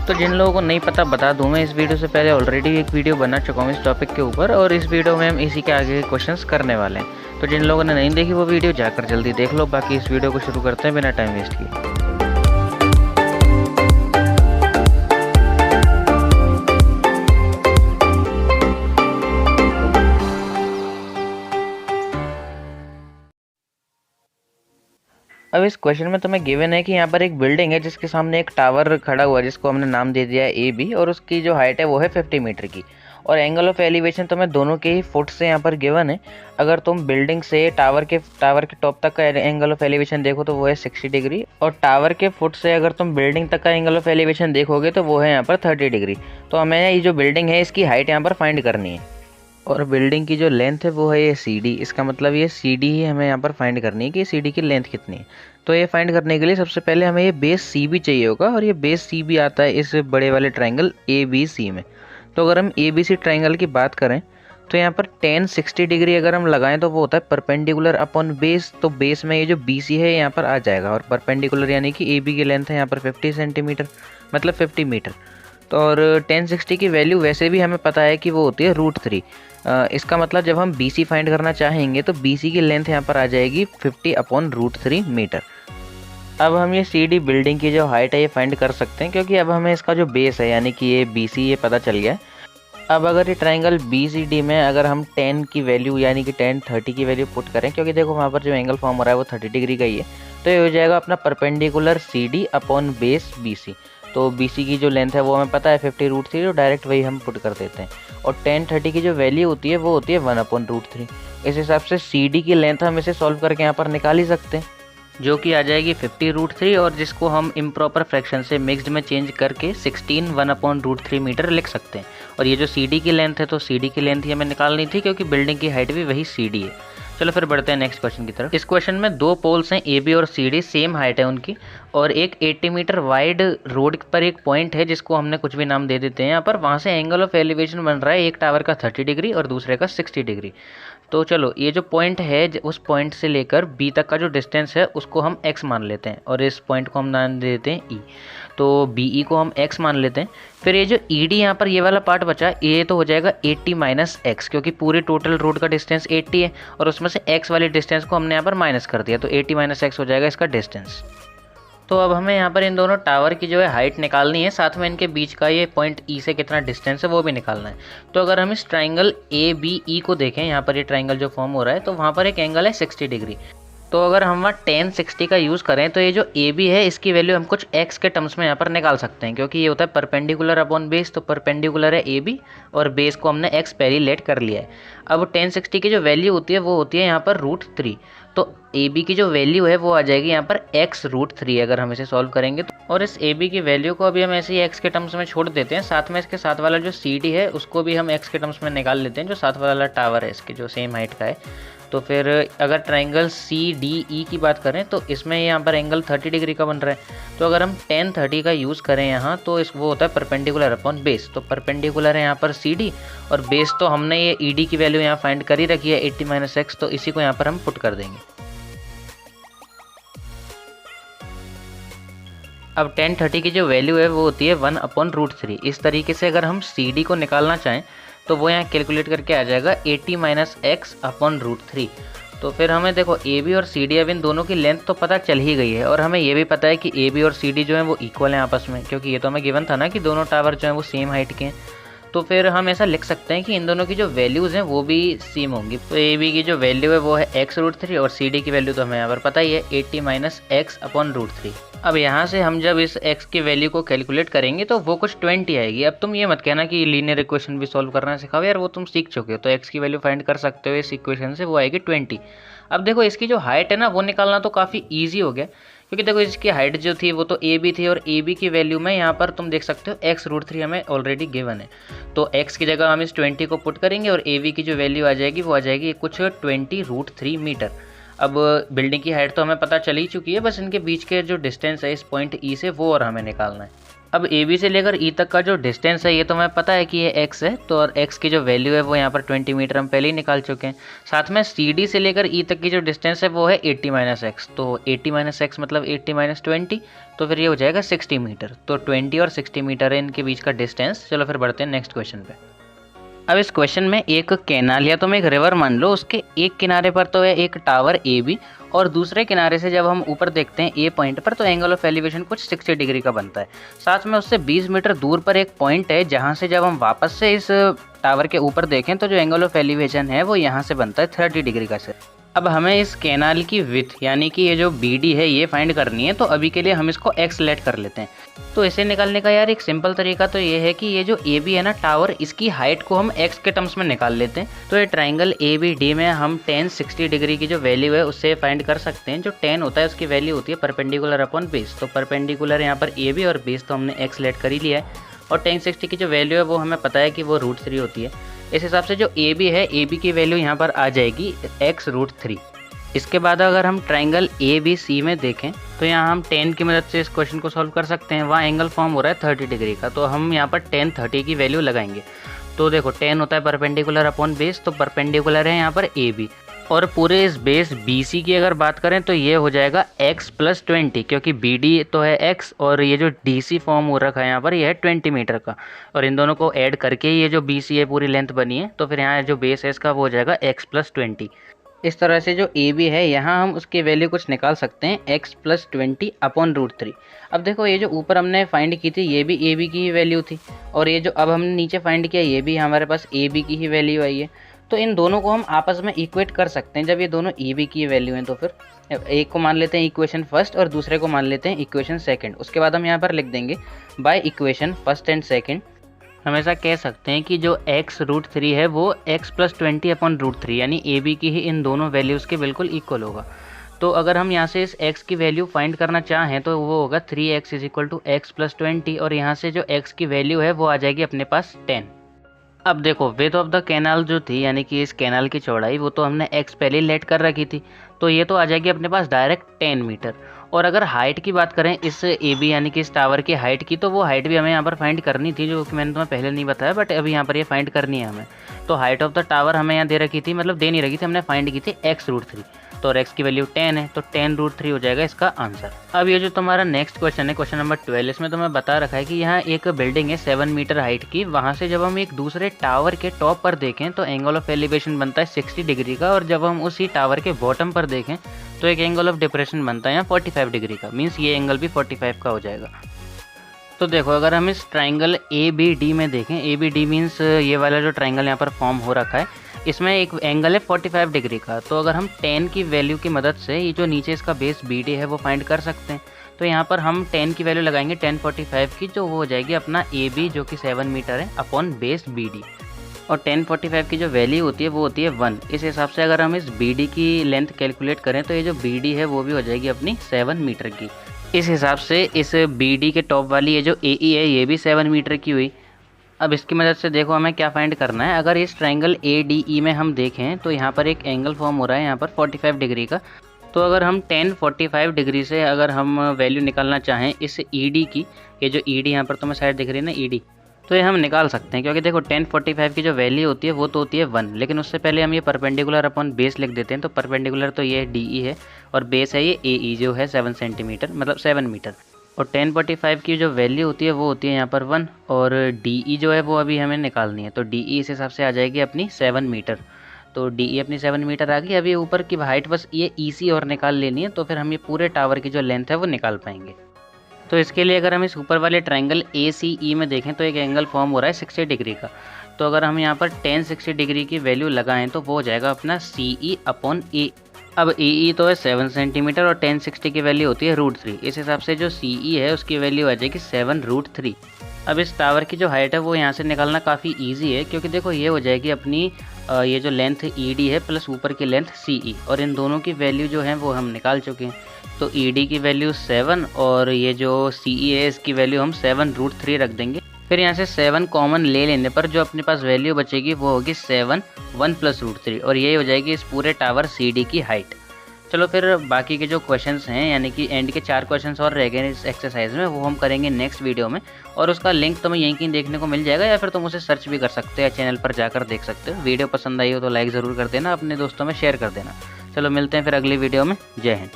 तो जिन लोगों को नहीं पता बता दूं, मैं इस वीडियो से पहले ऑलरेडी एक वीडियो बना चुका हूँ इस टॉपिक के ऊपर, और इस वीडियो में हम इसी के आगे के क्वेश्चंस करने वाले हैं। तो जिन लोगों ने नहीं देखी वो वीडियो जाकर जल्दी देख लो। बाकी इस वीडियो को शुरू करते हैं बिना टाइम वेस्ट किए। अब इस क्वेश्चन में तुम्हें गिवन है कि यहाँ पर एक बिल्डिंग है जिसके सामने एक टावर खड़ा हुआ है जिसको हमने नाम दे दिया है AB, और उसकी जो हाइट है वो है 50 मीटर की, और एंगल ऑफ एलिवेशन तुम्हें दोनों के ही फुट से यहाँ पर गिवन है। अगर तुम बिल्डिंग से टावर के टॉप तक का एंगल ऑफ एलिवेशन देखो तो वो है 60 डिग्री, और टावर के फुट से अगर तुम बिल्डिंग तक का एंगल ऑफ एलिवेशन देखोगे तो वो है यहाँ पर 30 डिग्री। तो हमें ये जो बिल्डिंग है इसकी हाइट यहाँ पर फाइंड करनी है, और बिल्डिंग की जो लेंथ है वो है ये CD। इसका मतलब ये CD ही हमें यहाँ पर फाइंड करनी है कि CD की लेंथ कितनी है। तो ये फाइंड करने के लिए सबसे पहले हमें ये बेस CB चाहिए होगा, और ये बेस CB आता है इस बड़े वाले ट्राइंगल ABC में। तो अगर हम ABC ट्राइंगल की बात करें तो यहाँ पर tan 60 डिग्री अगर हम लगाएं तो वो होता है परपेंडिकुलर अपॉन बेस। तो बेस में ये जो BC है यहाँ पर आ जाएगा, और परपेंडिकुलर यानी कि AB की लेंथ है यहाँ पर 50 सेंटीमीटर, मतलब 50 मीटर। तो और tan 60 की वैल्यू वैसे भी हमें पता है कि वो होती है √3। इसका मतलब जब हम BC फाइंड करना चाहेंगे तो BC की लेंथ यहाँ पर आ जाएगी 50/√3 मीटर। अब हम ये CD बिल्डिंग की जो हाइट है ये फाइंड कर सकते हैं, क्योंकि अब हमें इसका जो बेस है यानी कि ये BC ये पता चल गया है। अब अगर ये ट्राइंगल BCD में अगर हम tan की वैल्यू यानी कि tan 30 की वैल्यू पुट करें, क्योंकि देखो वहाँ पर जो एंगल फॉर्म हो रहा है वो 30 डिग्री का ही है, तो ये हो जाएगा अपना perpendicular CD upon base BC। तो BC की जो लेंथ है वो हमें पता है 50√3, तो डायरेक्ट वही हम पुट कर देते हैं। और tan 30 की जो वैल्यू होती है वो होती है 1/√3। इस हिसाब से CD की लेंथ हम इसे सॉल्व करके यहाँ पर निकाल ही सकते हैं, जो कि आ जाएगी 50√3, और जिसको हम इम्प्रॉपर फ्रैक्शन से मिक्स्ड में चेंज करके 16 1/√3 मीटर लिख सकते हैं। और ये जो CD की लेंथ है तो CD की लेंथ ही हमें निकालनी थी, क्योंकि बिल्डिंग की हाइट भी वही CD है। चलो फिर बढ़ते हैं नेक्स्ट क्वेश्चन की तरफ। इस क्वेश्चन में दो पोल्स हैं AB और CD, सेम हाइट है उनकी, और एक 80 मीटर वाइड रोड पर एक पॉइंट है जिसको हमने कुछ भी नाम दे देते हैं यहाँ पर। वहाँ से एंगल ऑफ एलिवेशन बन रहा है एक टावर का 30 डिग्री और दूसरे का 60 डिग्री। तो चलो ये जो पॉइंट है उस पॉइंट से लेकर B तक का जो डिस्टेंस है उसको हम x मान लेते हैं, और इस पॉइंट को हम नाम दे देते हैं E। तो BE को हम x मान लेते हैं। फिर ये जो ED यहाँ पर ये वाला पार्ट बचा, ये तो हो जाएगा 80 - x, क्योंकि पूरे टोटल रोड का डिस्टेंस 80 है और उसमें से x वाले डिस्टेंस को हमने यहाँ पर माइनस कर दिया, तो 80 - x हो जाएगा इसका डिस्टेंस। तो अब हमें यहाँ पर इन दोनों टावर की जो है हाइट निकालनी है, साथ में इनके बीच का ये पॉइंट E से कितना डिस्टेंस है वो भी निकालना है। तो अगर हम इस ट्राइंगल ABE को देखें, यहाँ पर ये ट्राइंगल जो फॉर्म हो रहा है, तो वहाँ पर एक एंगल है 60 डिग्री। तो अगर हम वहाँ tan 60 का यूज़ करें तो ये जो AB है इसकी वैल्यू हम कुछ x के टर्म्स में यहाँ पर निकाल सकते हैं, क्योंकि ये होता है परपेंडिकुलर अपॉन बेस। तो परपेंडिकुलर है AB और बेस को हमने x पहले लेट कर लिया है। अब tan 60 की जो वैल्यू होती है वो होती है यहाँ पर √3। तो AB की जो वैल्यू है वो आ जाएगी यहाँ पर x√3 अगर हम इसे सॉल्व करेंगे तो। और इस AB की वैल्यू को अभी हम ऐसे ही x के टर्म्स में छोड़ देते हैं, साथ में इसके साथ वाला जो CD है उसको भी हम x के टर्म्स में निकाल लेते हैं, जो साथ वाला टावर है इसके जो सेम हाइट का है। तो फिर अगर ट्राइंगल CDE की बात करें तो इसमें यहाँ पर एंगल 30 डिग्री का बन रहा है। तो अगर हम tan 30 का यूज़ करें यहाँ तो वो होता है परपेंडिकुलर अपॉन बेस। तो परपेंडिकुलर है यहाँ पर CD, और बेस तो हमने ये ED की वैल्यू यहाँ फाइंड कर ही रखी है 80 - x, तो इसी को यहाँ पर हम पुट कर देंगे। अब tan 30 की जो वैल्यू है वो होती है 1/√3। इस तरीके से अगर हम CD को निकालना चाहें तो वो यहाँ कैलकुलेट करके आ जाएगा 80 - x/√3। तो फिर हमें देखो AB और CD अब इन दोनों की लेंथ तो पता चल ही गई है, और हमें ये भी पता है कि AB और CD जो है वो इक्वल हैं आपस में, क्योंकि ये तो हमें गिवन था ना कि दोनों टावर जो हैं वो सेम हाइट के हैं। तो फिर हम ऐसा लिख सकते हैं कि इन दोनों की जो वैल्यूज़ हैं वो भी सेम होंगी। तो AB की जो वैल्यू है वो है x√3, और CD की वैल्यू तो हमें यहाँ पर पता ही है 80 - x/√3। अब यहाँ से हम जब इस x की वैल्यू को कैलकुलेट करेंगे तो वो कुछ 20 आएगी। अब तुम ये मत कहना कि लीनियर इक्वेशन भी सॉल्व करना सिखाओ यार, वो तुम सीख चुके हो। तो x की वैल्यू फाइंड कर सकते हो इस इक्वेशन से, वो आएगी 20। अब देखो इसकी जो हाइट है ना वो निकालना तो काफ़ी ईजी हो गया, क्योंकि देखो इसकी हाइट जो थी वो तो AB थी, और AB की वैल्यू में यहाँ पर तुम देख सकते हो x√3 हमें ऑलरेडी गिवन है। तो x की जगह हम इस 20 को पुट करेंगे, और AB की जो वैल्यू आ जाएगी वो आ जाएगी कुछ 20√3 मीटर। अब बिल्डिंग की हाइट तो हमें पता चल ही चुकी है, बस इनके बीच के जो डिस्टेंस है इस पॉइंट E से वो और हमें निकालना है। अब ए बी से लेकर ई तक का जो डिस्टेंस है ये तो हमें पता है कि ये एक्स है, तो और एक्स की जो वैल्यू है वो यहाँ पर 20 मीटर हम पहले ही निकाल चुके हैं। साथ में सी डी से लेकर ई तक की जो डिस्टेंस है वो है 80 माइनस एक्स, तो 80 माइनस एक्स मतलब 80 माइनस 20, तो फिर ये हो जाएगा 60 मीटर। तो 20 और 60 मीटर है इनके बीच का डिस्टेंस। चलो फिर बढ़ते हैं नेक्स्ट क्वेश्चन पे। अब इस क्वेश्चन में एक कैनाल या तुम एक रिवर मान लो, उसके एक किनारे पर तो है एक टावर ए बी, और दूसरे किनारे से जब हम ऊपर देखते हैं ए पॉइंट पर तो एंगल ऑफ एलिवेशन कुछ 60 डिग्री का बनता है। साथ में उससे 20 मीटर दूर पर एक पॉइंट है जहां से जब हम वापस से इस टावर के ऊपर देखें तो जो एंगल ऑफ एलिवेशन है वो यहाँ से बनता है 30 डिग्री का से। अब हमें इस कैनाल की विड्थ यानी कि ये जो बी डी है ये फाइंड करनी है, तो अभी के लिए हम इसको एक्स लेट कर लेते हैं। तो इसे निकालने का यार एक सिंपल तरीका तो ये है कि ये जो ए बी है ना टावर, इसकी हाइट को हम एक्स के टर्म्स में निकाल लेते हैं। तो ये ट्राइंगल ए बी डी में हम tan 60 डिग्री की जो वैल्यू है उससे फाइंड कर सकते हैं। जो tan होता है उसकी वैल्यू होती है परपेंडिकुलर अपॉन बेस, तो परपेंडिकुलर यहाँ पर ए बी और बेस तो हमने एक्स लेट कर ही लिया है। और tan 60 की जो वैल्यू है वो हमें पता है कि वो √3 होती है। इस हिसाब से जो ए बी है, ए बी की वैल्यू यहाँ पर आ जाएगी x√3। इसके बाद अगर हम ट्राइंगल ए बी सी में देखें तो यहाँ हम tan की मदद से इस क्वेश्चन को सॉल्व कर सकते हैं। वहाँ एंगल फॉर्म हो रहा है 30 डिग्री का, तो हम यहाँ पर tan 30 की वैल्यू लगाएंगे। तो देखो tan होता है परपेंडिकुलर अपॉन बेस, तो परपेंडिकुलर है यहाँ पर ए बी, और पूरे इस बेस बी सी की अगर बात करें तो ये हो जाएगा x+20, क्योंकि बी डी तो है x और ये जो डी सी फॉर्म हो रखा है यहाँ पर ये है 20 मीटर का, और इन दोनों को ऐड करके ये जो बी सी है पूरी लेंथ बनी है, तो फिर यहाँ जो बेस है इसका वो हो जाएगा x+20। इस तरह से जो ए बी है यहाँ हम उसकी वैल्यू कुछ निकाल सकते हैं x+20 अपॉन √3। अब देखो ये जो ऊपर हमने फाइंड की थी ये भी ए बी की ही वैल्यू थी, और ये जो अब हमने नीचे फाइंड किया ये भी हमारे पास ए बी की ही वैल्यू आई है। तो इन दोनों को हम आपस में इक्वेट कर सकते हैं। जब ये दोनों ए बी की वैल्यू हैं तो फिर एक को मान लेते हैं इक्वेशन फर्स्ट और दूसरे को मान लेते हैं इक्वेशन सेकंड। उसके बाद हम यहाँ पर लिख देंगे by equation first and second. हम ऐसा कह सकते हैं कि जो x√3 है वो x+20 अपॉन √3 यानी ए बी की ही इन दोनों वैल्यूज़ के बिल्कुल इक्वल होगा। तो अगर हम यहाँ से इस x की वैल्यू फाइंड करना चाहें तो वो होगा 3x = x+20, और यहाँ से जो x की वैल्यू है वो आ जाएगी अपने पास 10। अब देखो विड्थ ऑफ द कैनाल जो थी यानी कि इस कैनाल की चौड़ाई वो तो हमने x पहले लेट कर रखी थी, तो ये तो आ जाएगी अपने पास डायरेक्ट 10 मीटर। और अगर हाइट की बात करें इस ए बी यानी कि इस टावर की हाइट की, तो वो हाइट भी हमें यहाँ पर फाइंड करनी थी, जो कि मैंने तुम्हें पहले नहीं बताया, बट अभी यहाँ पर ये फाइंड करनी है हमें। तो हाइट ऑफ द टावर हमें यहाँ दे रखी थी, मतलब दे नहीं रखी थी, हमने फाइंड की थी x√3, तो और x की वैल्यू 10 है, तो 10√3 हो जाएगा इसका आंसर। अब ये जो तुम्हारा नेक्स्ट क्वेश्चन है, क्वेश्चन नंबर 12, इसमें तुम्हें बता रखा है कि यहाँ एक बिल्डिंग है 7 मीटर हाइट की, वहाँ से जब हम एक दूसरे टावर के टॉप पर देखें तो एंगल ऑफ एलिवेशन बनता है 60 डिग्री का, और जब हम उसी टावर के बॉटम पर देखें तो एक एंगल ऑफ डिप्रेशन बनता है यहाँ 45 डिग्री का, मीन्स ये एंगल भी 45 का हो जाएगा। तो देखो अगर हम इस ट्राइंगल ए बी डी में देखें, ए बी डी मीन्स ये वाला जो ट्राइंगल यहाँ पर फॉर्म हो रखा है, इसमें एक एंगल है 45 डिग्री का। तो अगर हम 10 की वैल्यू की मदद से ये जो नीचे इसका बेस बी डी है वो फाइंड कर सकते हैं। तो यहाँ पर हम 10 की वैल्यू लगाएंगे 1045 की, जो वो हो जाएगी अपना ए बी जो कि 7 मीटर है अपॉन बेस बी डी, और 1045 की जो वैल्यू होती है वो होती है 1। इस हिसाब से अगर हम इस बी डी की लेंथ कैलकुलेट करें तो ये जो बी डी है वो भी हो जाएगी अपनी 7 मीटर की। इस हिसाब से इस बी डी के टॉप वाली ये जो ए ई है ये भी 7 मीटर की हुई। अब इसकी मदद से देखो हमें क्या फाइंड करना है। अगर इस ट्राइंगल ए डी ई में हम देखें तो यहाँ पर एक एंगल फॉर्म हो रहा है यहाँ पर 45 डिग्री का। तो अगर हम 1045 डिग्री से अगर हम वैल्यू निकालना चाहें इस ई डी की, ये जो ई डी यहाँ पर तुम्हें शायद दिख रही है ना ई डी, तो ये हम निकाल सकते हैं, क्योंकि देखो 1045 की जो वैल्यू होती है वो तो होती है 1, लेकिन उससे पहले हम ये परपेंडिकुलर अपॉन बेस लिख देते हैं। तो परपेंडिकुलर तो ये डी ई है और बेस है ये ए ई जो है 7 सेंटीमीटर मतलब 7 मीटर, और 1045 की जो वैल्यू होती है वो होती है यहाँ पर 1, और डी ई जो है वो अभी हमें निकालनी है। तो डी ई इस हिसाब से आ जाएगी अपनी 7 मीटर। तो डी ई अपनी 7 मीटर आ गई। अभी ऊपर की हाइट बस ये ई सी और निकाल लेनी है, तो फिर हम ये पूरे टावर की जो लेंथ है वो निकाल पाएंगे। तो इसके लिए अगर हम इस ऊपर वाले ट्राइंगल ए सी ई में देखें तो एक एंगल फॉर्म हो रहा है 60 डिग्री का। तो अगर हम यहाँ पर 1060 डिग्री की वैल्यू लगाएं तो वो हो जाएगा अपना सी ई अपॉन ए। अब ए ई तो है 7 सेंटीमीटर और 1060 की वैल्यू होती है √3। इस हिसाब से जो सी ई है उसकी वैल्यू आ जाएगी 7√3। अब इस टावर की जो हाइट है वो यहाँ से निकालना काफ़ी ईजी है, क्योंकि देखो ये हो जाएगी अपनी ये जो लेंथ ई डी है प्लस ऊपर की लेंथ सी ई, और इन दोनों की वैल्यू जो है वो हम निकाल चुके हैं। तो ई डी की वैल्यू 7 और ये जो सी ई है इसकी वैल्यू हम 7√3 रख देंगे। फिर यहाँ से 7 कॉमन ले लेने पर जो अपने पास वैल्यू बचेगी वो होगी 7 1 + √3, और ये हो जाएगी इस पूरे टावर सी डी की हाइट। चलो फिर बाकी के जो क्वेश्चंस हैं, यानी कि एंड के 4 क्वेश्चंस और रह गए इस एक्सरसाइज में, वो हम करेंगे नेक्स्ट वीडियो में। और उसका लिंक तुम्हें यहीं कहीं देखने को मिल जाएगा, या फिर तुम उसे सर्च भी कर सकते हो या चैनल पर जाकर देख सकते हो। वीडियो पसंद आई हो तो लाइक ज़रूर कर देना, अपने दोस्तों में शेयर कर देना। चलो मिलते हैं फिर अगली वीडियो में। जय हिंद।